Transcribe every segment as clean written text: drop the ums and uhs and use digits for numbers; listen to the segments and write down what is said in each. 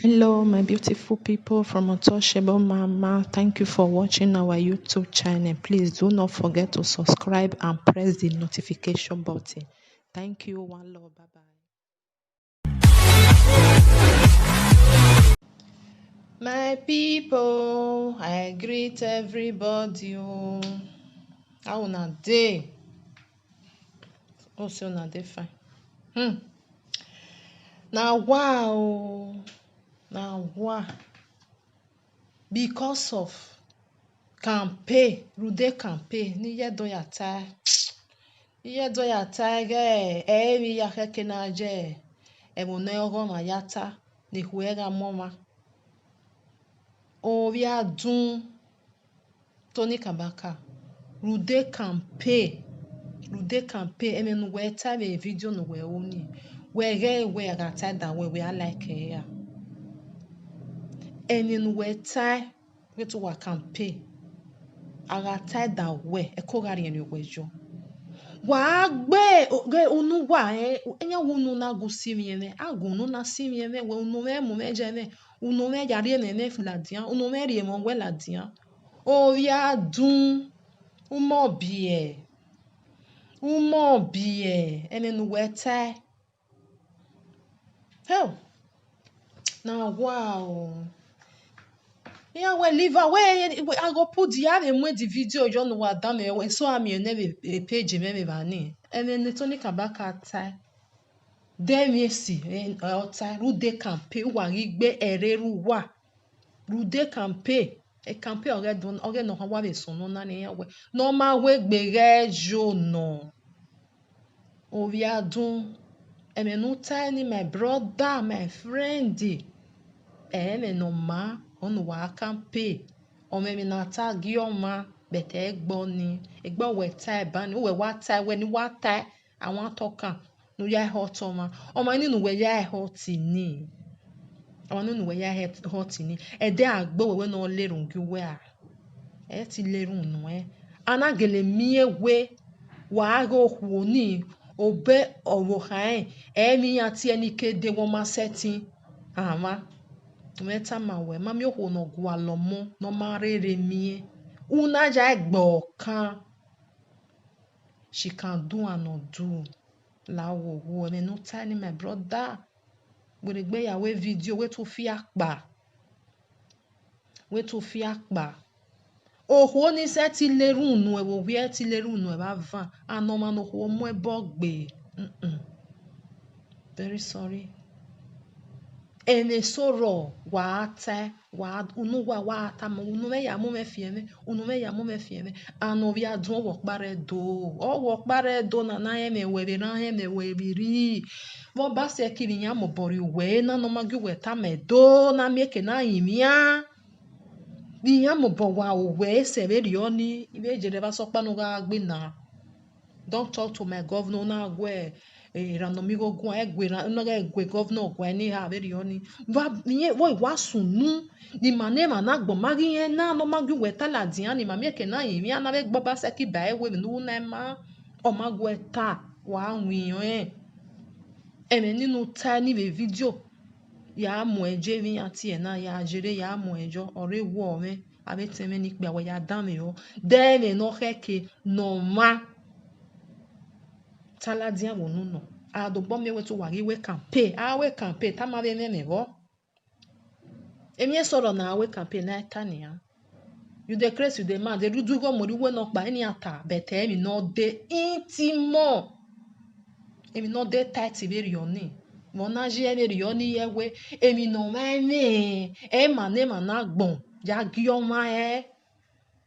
Hello, my beautiful people from Untouchable Mama. Thank you for watching our YouTube channel. Please do not forget to subscribe and press the notification button. Thank you. One love. Bye bye. My people, I greet everybody. How una dey? Oh, so una dey fine. Now wow. Now wow. Because of campaign, Rude campaign, niye do ya tai. Niye do ya tai ge, ewi ya keke na je. Ebo ne ogo ma yata, ni huega moma. Ovia dun, Tony Kabaka. Rude campaign, eme nu we tai be video nu we oni. We ge we aga tai da we a like ya. Ene nu we tai, we to wa campaign. Aga tai da we, ekogari eni wejo. Wa gbe unu wa enya unu na gusimi ene agunu na simi ene we unu me mu me je ne unu me yari ene ne fladian unu me ri mo we ladian o ya dun umo bie ene nu we tai hell na wow yeah, we leave away. I go put the have the video you know what damn we so am you never page me bani. And then the Tony Kabaka tie. Dem yesi outside Rude campaign wa rigbe ereru wa. Rude campaign e campaign oge no wa be so no na ne we. No ma we gbere jo no. Oviadun emenu tiny my brother, my friend. Me no ma onu wa campaign o me na tag ma bete egbo ni egbo we tai ban we wa tai we ni wa tai awon tokan nu ya hot ma o ma ni nu we ya hot ni awon nu we ya hot ni e de agbo we no lerun gi we a e ti lerun nu anagele mi ewe wa go hu ni obe owo han mi ati eni kede won ma setting ama meta ma we ma mi o no gwa lomo no ma rere mi una ja egbo kan she can do and not do la wo me no tiny my brother we gbe ya we video we to fi apa oho ni se ti lerun nu e wo wi ti lerun nu e ba van anoma no ho mo e bo gbe very sorry ene soro wa ta wa unu wa ta mo unu me ya mo me fieme anu bi adun wo pare do na na ye me we bi ran he me we bi ri bo ba se kiri yan mo bori we na no magi we ta me do na mi ke na yimia bi yan mo bo wa we se be ri oni ibe je de ba so pa no ga gbe na don't talk to my governor na gwe ranomigo gwa egwera no ga egwe governor gwa ni ha be ri oni ba ni wo wa sunu ni mane na gbo magi yen na no magi we ta la dian ni ma mi ke na yin mi ana be gbo ba se ki ba e we nu na ma o ma gwe ta wa nwin ene ninu ta ni be video ya mo eje mi ati e na ya jere ya mo ejo ore wo me abe teme ni pe awe ya dan me o de me no heke no ma taladia wonu no adogbo me we to wa we campaign ta ma be me bo emi soro na we campaign na tania you dey craze you dey mad dey do go mori we no pa any ata but emi no dey intimo emi no dey tight be ri oni mo na je be ri oni ye we emi no ma me e ma na gbon ya gi o ma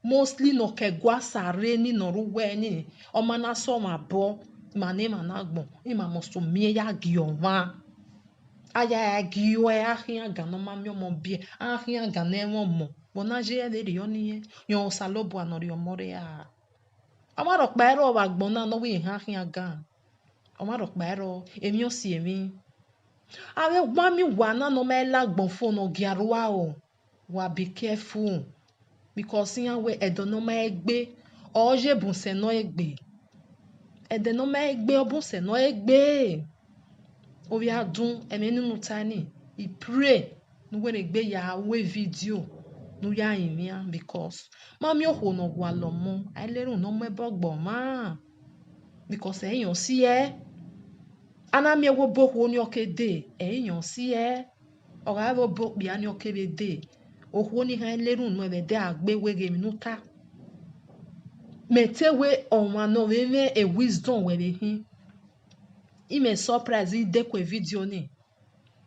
mostly no ke gwa sare ni no ru we ni o ma na so ma bo ma na gbon i ma mo so mi ya gi o ma aya gi o ahin aga no ma mi o mo bi ahin aga na e won mo mo na je be ri oni ye yon salobo anori o more ya amaro pa ero wa gbon na no wi ahin aga amaro pa ero emi o si emi awe gba mi wa na no ma la gbon phone o giarua o wa be careful because yan we edono ma egbe oje bunse no egbe edono ma egbe obunse no egbe obi adun emi ninu tani he pray nu were gbe ya we video nu ya imia because mami oho no gwa lomo ai lerun no me bogbo ma because eyan si ana mi ewo boho ni okede eyan si ora ro bo bi ani okede oho ni han lerun no e de agbe wege minuta metewe onwa no we a wisdom we be hin ime surprise i de kwe video ni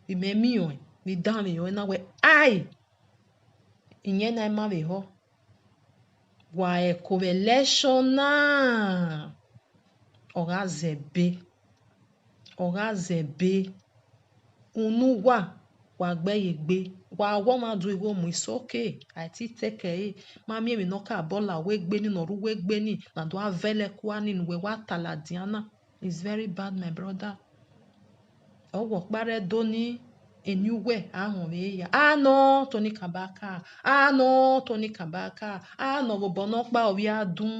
ime mi o mi dan mi o na we ai ìyẹn náà má bẹ̀ họ wà correlation náà ọ̀rá zẹ̀bẹ̀ unu wà gbẹ́yẹ̀gbẹ́ wà wọ́n máa du ìwọ mú ìsókè àti tẹ́kẹ̀ yìí má mi èmi náà kà bọ́là wégbé nínú ọ̀rú wégbé ní nàdó avẹ́lẹ̀ kwá nínú wẹ̀ wá tàlà díánà it's very bad my brother ọwọ́ parẹ́ dóní enyuwe ahụrụ ya anọ Tony Kabaka anọ Tony Kabaka anọ bọbọ n'ọkpa ọbịa dum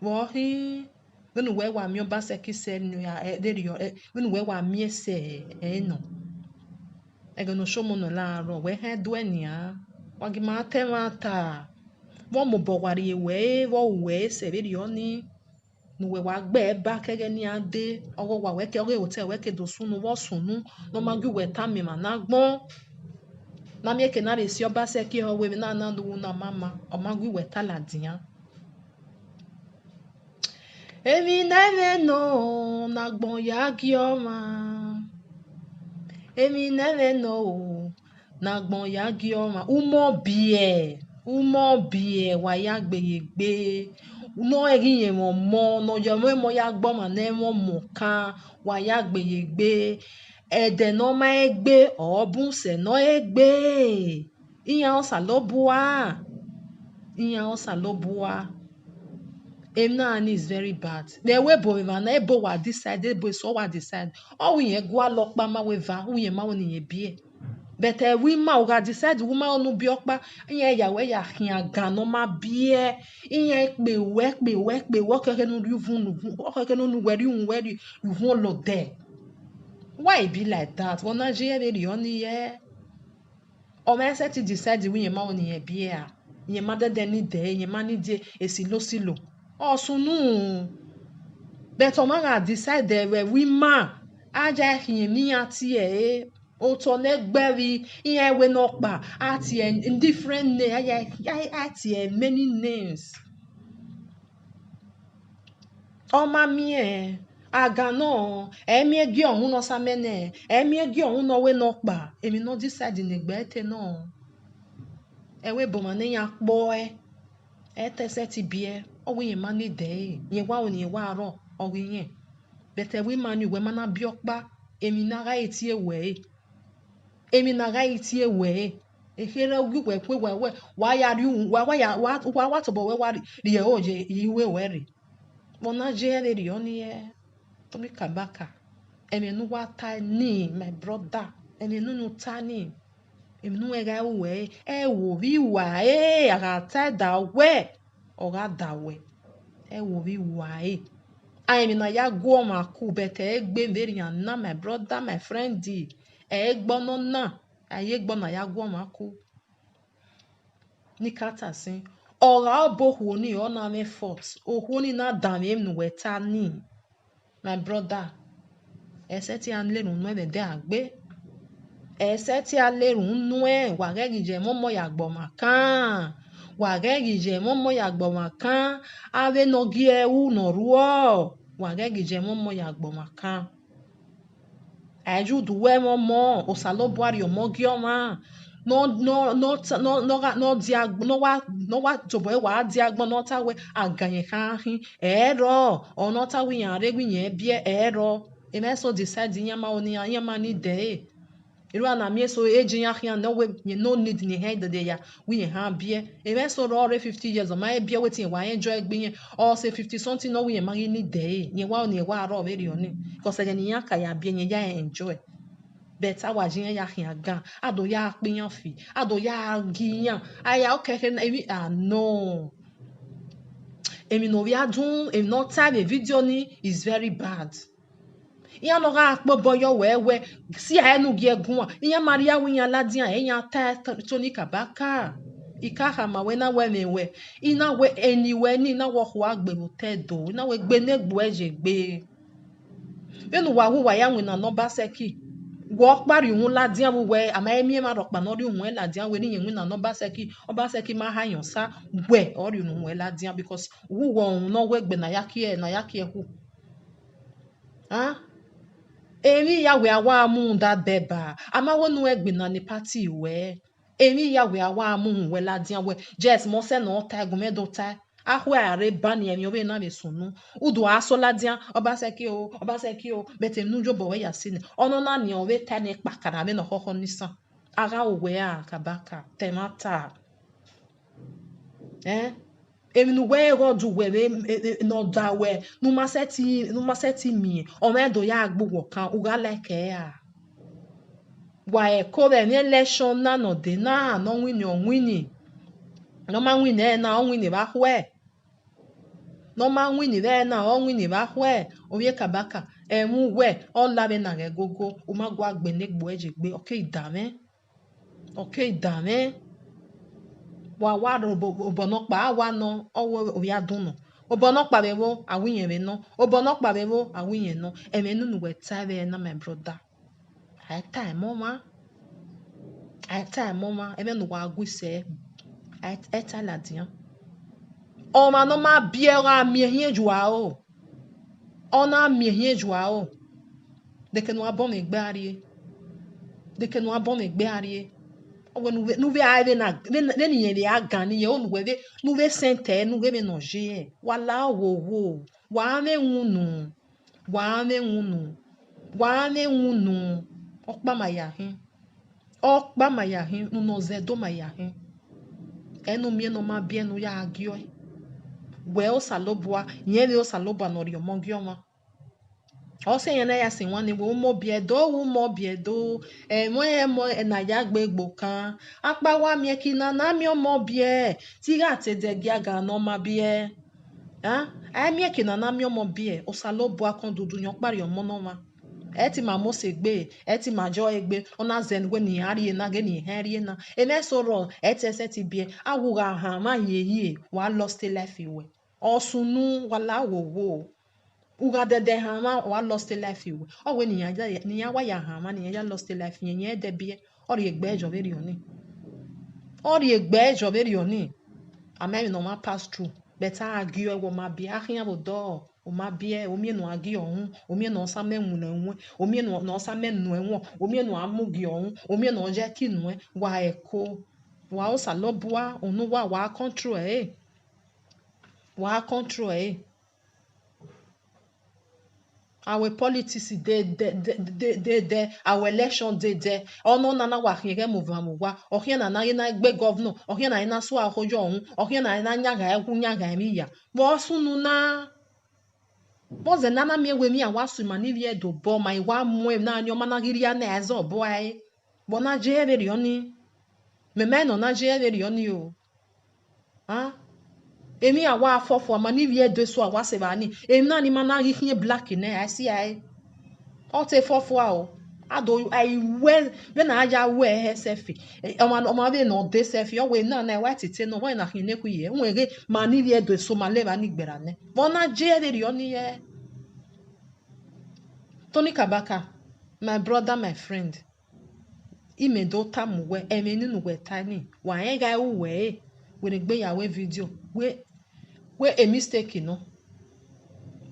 wọhị wenu wee wa mi ọba sekise nu ya derio wenu wee wa mi ese eno egeno shomo no laaro wee ha du enia wagi ma temata wo mo bo wari we wo we se derio ni nuwe wa gbe ba kege ni ade owo wa weke oge hotel weke do sunu wo sunu no magi we tami ma na gbon na mi eke na re si oba se ki ho we na na lu na mama o magi we tala dian emi neve no na gbon ya gi o ma emi neve no na gbon ya gi o ma umo bie wa ya gbeyegbe no eri yen mo no yo mo ya gbo ma na mo mo kan wa ya gbeyegbe ede no ma egbe obun se no egbe iyan osalobua emna ani is very bad the way bo ma na ebo wa decide ebo so wa decide o wi yen gwa lo pa ma we va wi yen ma woni yen bie but we ma o ga decide we ma onu bi opa iyan ya we ya hin aga no ma bie iyan pe we keke nu rivun o keke nu weri rivun lo de why e be like that won na je eri oni ye o ma se ti decide wi yen ma woni yen bie a yen ma de ni de yen ma ni de esilo osunu but o ma ga decide we ma aja hin mi ati oto negberi iyan we no pa ati in different name ati many names o ma mi aga no emi egi ohun no samene emi egi ohun no we no pa emi no decide negbe te no ewe bo ma ne yan po tese ti bie o we yen ma ni de yen wa oni wa ro o we yen but we ma ni we ma na bi opa emi na ga eti ewe ehere we kwe we wa ya ri wa to bo we wa ri oje iwe we ri bona je ri oni Tony Kabaka emi nu wa ta ni my brother emi nu ta ni emi nu e ga we wo bi wa aga ta da we o ga da we wo bi wa emi na ya go ma ku bete egbe mberi na my brother my friend egbo no na aye gbo na ya go ma ku ni kata sin ora obohu ni o na me force ohu ni na da me nu we ta ni my brother ese ti an lerun nu e de agbe ese ti a lerun nu wa gegije momo ya gbo ma kan wa gegije momo ya gbo ma kan ave no gi ewu no ruo wa gegije momo ya gbo ma kan aju duwe momo osalobuari omogi oma no wa jobo e wa di agbon no ta we agayen kan hin ero ono ta wi yan regwi yen bie ero e me so decide yan ma oni yan ma ni de iru ana mi so eji yan yan no we you no need ni head de ya wi yan ha bie e me so ro 50 years o ma e bie wetin wa enjoy gbe yen or say 50 something no we yan ma ni de yen wa oni wa ro very oni because yen yan ka ya bie yen ya enjoy bet awa jin ya hin gan ado ya piyan fi ado ya giyan aya okeke no emi no we adun emi no time a video ni is very bad Iya no ga akpo boyo we si a enu gi egun iya maria wi yan ladian e yan ta Tony Kabaka ikaha ma we na we mewe ina we anywhere ni na wo ho agberu tedo ina we gbe negbu eje gbe benu wa hu wa ya wi na no ba seki wo pari hun ladian we ama emi ma ro pa no ri hun ladian we ni yen wi na no ba seki ma ha yan sa we ori hun we ladian because wu wo hun no we gbe na yaki e hu ah emi ya we awa mu da beba ama wonu egbe na ni party we emi ya we awa mu we ladian we just mo se no ta egun me do ta ahwe are bani emi obe na be sunu udu aso ladian obaseki o bete nujo bo we yasine ono na ni owe ta ni pakara me no koko nisan ara owe a Kabaka temata emi nu we rodu we no da we nu ma seti mi o me do ya agbo kan uga like ya wa e ko re ni election na no de na no win no ma win na o win ba hwe no ma win na o win ba hwe oye Kabaka mu we o la be na re gogo o ma gwa gbe ne gbo eje gbe okay dame wa obono pa wa no owo oya dunu obono pa bewo awuyen be no obono pa bewo awuyen no emenu nu we tire na my brother I time mama emenu wa aguse I ladian o ma no ma biera mi hin jua o ona mi hin jua o de que no abon egbe arie owe nu ve ave na ne ni yen ya gan ni o nu ve sente nu ve me no je wala wo wa me nwunu okpa ma ya hin nu no zedo ma ya hin enu mi no ma bi enu ya agio we o salobua yen le o salobua no ri omo gioma o se yen na ya sin wan ni wo mo biedo mo na ya gbegbo kan apa wa mi ki na mi omo bie ti ga te de gi aga no ma bie ai mi ki na mi omo bie o salobua kan dudu yan pari omo no ma eti ma mo se gbe eti ma jo egbe ona zen we ni ari na ge ni heri na eme soro eti ese ti bie awu ga ha ma ye wa lost life iwe osunu wala wo uga de ha ma wa lost life iwe o we ni ya wa ya ha ma ni ya lost life yen de bie ori egbe ejo veri oni ama mi no ma pass through better argue e wo ma bie ahian bo do o ma bie o mi no agi ohun o mi no sa menwu na enwe o mi no sa mennu enwo o mi no amugi ohun o mi no je kinu wa eko wa o salobua onu wa control our politics de our election de ono na wa hire move wa ohia na gbe governor ohia na so ahojo ohun ohia na nyaga mi ya bo sunu na boze nana mi ewe mi awasu ma ni vie do bo ma iwa mu na anyo ma na giri ya na ezo bo ai bo na je ere oni me no na je ere oni o emi awa afofo ma ni vie do so awa se ba ni emi na ni ma na hin black ne I see ai o te fofo o ado ai we na aja we hesefi o ma be no de sefi o we na white te no we na hin ne ku ye nwere ma ni vie do so ma le ba ni gbera ne bo na je ere oni ye Tony Kabaka, my brother, my friend. Ime do tamu we emeni nu we tani. Wa yen ga we gbe yawe video. We a mistake no.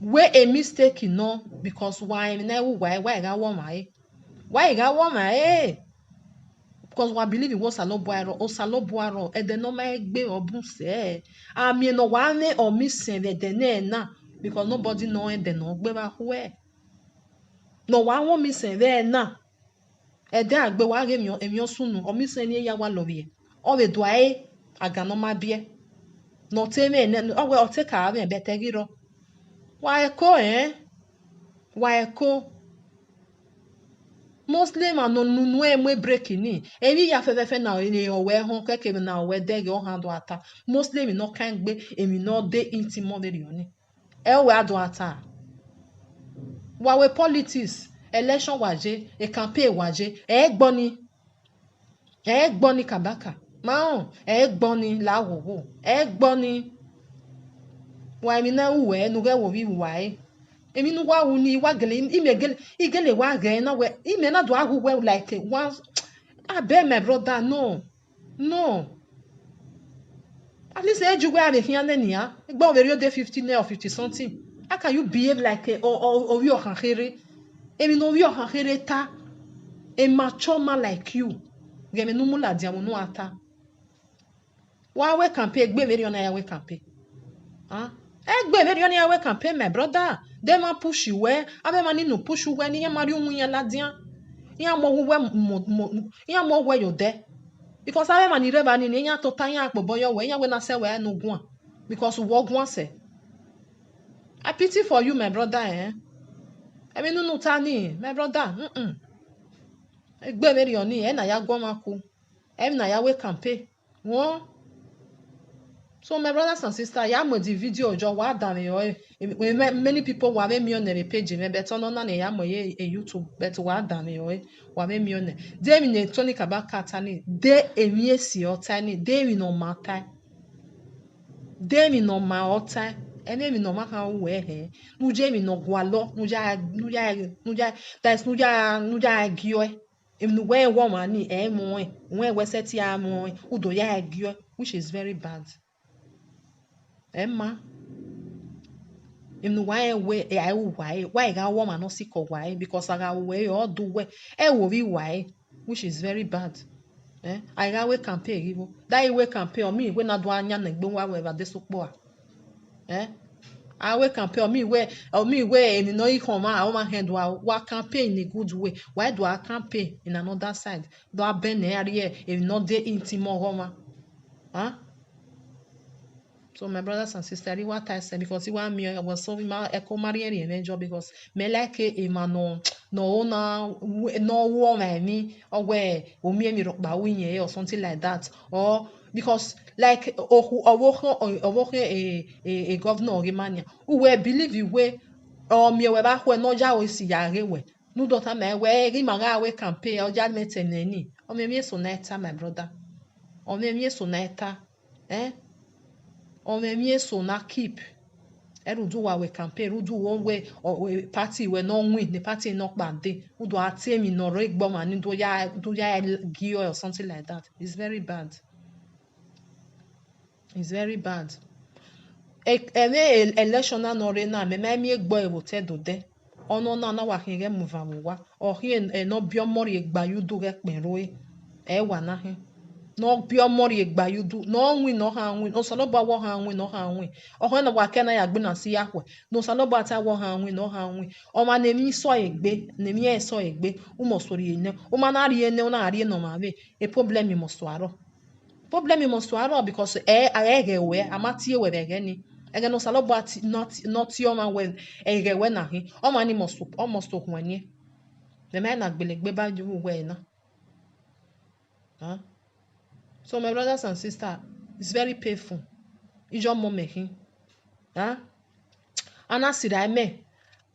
We a mistake no because why na why ga wo mai. Why ga wo mai? Because we believe in what salobuaro e de no ma egbe obun se. Ami no wa ne o mi sen de ne na because nobody know e de no gbe ba hwe. No wa won mi sen ve na e de agbe wa re emi osunu o mi sen ni ya wa lovie o we do ai aga no ma bie no te me ne o we o te ka be te giro wa eko Muslim no nu e break ni emi ya fe na ni o we hon keke na o we de o han do ata Muslim no kan gbe emi no de intimo de oni e we ado ata Wawe politics, election waje, e campaign waje, gboni kabaka. Maon, gboni la wowo, gboni. Wa mi na uwe, nu ge wo wi wae. Emi nu wa uni wa gele, igele wa ge na we, ime na do agu we like one. I beg my brother, no. At least age you have here and ya. Igbo we de 50 or 50 something. How can you behave like or you hankere? Emi no you hankere ta. A mature man like you. Geme no mula dia no ata. Wa we campaign gbe very on ya we campaign. Huh? Egbe very on ya we campaign my brother. Dem man push you where? Abe man no push you where ni ya mari umu ya ladian. Ya mo we you there. Because I am an irrevan in any to tanya boyo when I say where no one. Because we walk once. I pity for you, my brother, I mean no tani, my brother. Egbe very on na ya gomaku. Na ya we campaign. One. So my brothers and sisters, ya mo the video jo wa dan many people wa me on the page me but no na ya mo a YouTube but wa dan wa me on. Dey mi ne Tony Kabaka tani, dey emi esi otani, dey mi no matai. Dey mi no ma otai. Ene mi no ma kan we he. Nu je mi no gwalo, nu ja that's nu ja gio. If nu we woman ni mo we seti mo udo ya gio, which is very bad. Emma, why ga woman no sick or why? Because I got way or do way. Will be why, which is very bad. I got we campaign even. That way campaign on me when I do anya and go wherever this boa. I will campaign on me where and no come out my hand while campaign in a good way. Why do I campaign in another side? Do I bend area if not the intimate Roma? So my brothers and sisters, what I said because you want me, I was solving my echo Marian major because me like a man no woman me or where me rock by winnie or something like that or because like a governor or mania who will believe you way or me we back when no jaw is yare we no daughter me where rimaga we campaign or judgment any or me so neta my brother or me so neta Omemie so na keep. Erudu wa we campaign, rudu one way or party we no win, the party not bad day. Udo atemi no reg bomb and do ya gio or something like that. It's very bad. It's very bad. Election na no rena me me egbo e wote do de. Ono na wa hinge move wa. O hi no biomori egba you do get penroe. Wa na he. No pure money egba you do no win no ha win no saloba wo ha win no ha win o ho na wa kena ya gbe na si ya hwe no saloba ta wo ha win no ha win o ma na mi so egbe na mi so egbe u mo sori ene o ma na ri ene o na ri no ma be a problem mi mo so aro because ge we amati e we be ge ni ege no saloba not your man when ege we na he o ma ni mo so almost to hwanye the man na gbelegbe ba ju we na So my brothers and sisters, it's very painful. Ijo mo mehin. Ana sira me.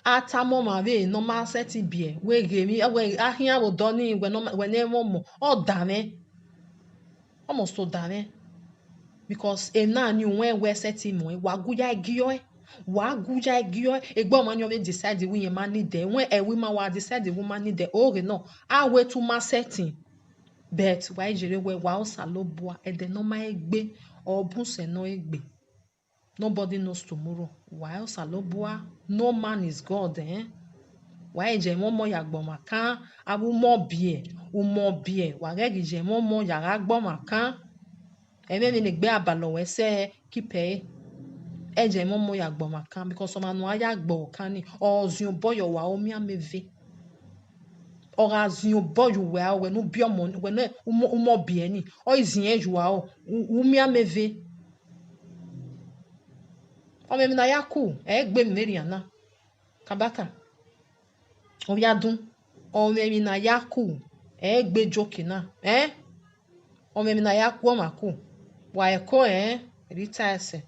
Ata mo ma we no ma seti bie. We gemi we ahia wo doni we ne mo. O dame. Almost so dame. Because na ni we seti mo wa guya gio egbo man you decide the we man need there. When a woman wa decide the woman need there. Oh no. I we to ma setting. But why jere we wa osaloboa e de no ma egbe obun se no egbe. Nobody knows tomorrow. Why osaloboa no man is God Why je mo yagbo makan abu mo bie wa ge je mo yaga gbo makan eme mi gbe abalo we se kipe je mo yagbo makan because o ma no ayagbo kan ni ozun boyo wa omi ameve Orazio boy we no biomo we no umo bieni o izin ejuwa o umi ameve o me na yaku egbe meriana kabaka o yadun o me na yaku egbe jokina o me na yaku o maku wa eko retire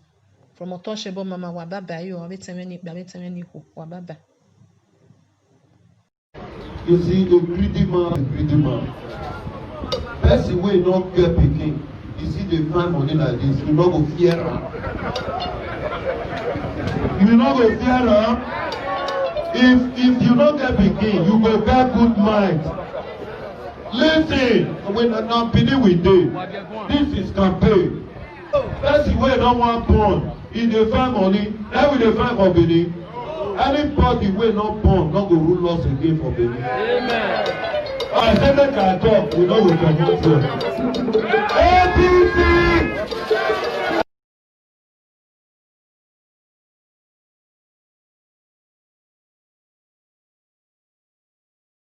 from otoshebo mama wa baba yo abetemeni ho wa baba You see, a greedy man. Person wey no get pikin, you see dey find money like this, you no go fear am. You no go fear am. If you no get pikin, you go get good mind. Listen, when na Benin we dey, this is campaign. Person wey no wan born, e dey find money, na we dey find for Benin. Anybody wey no born no go rule us again for Benin. Amen. I say make I talk, we no go comot here.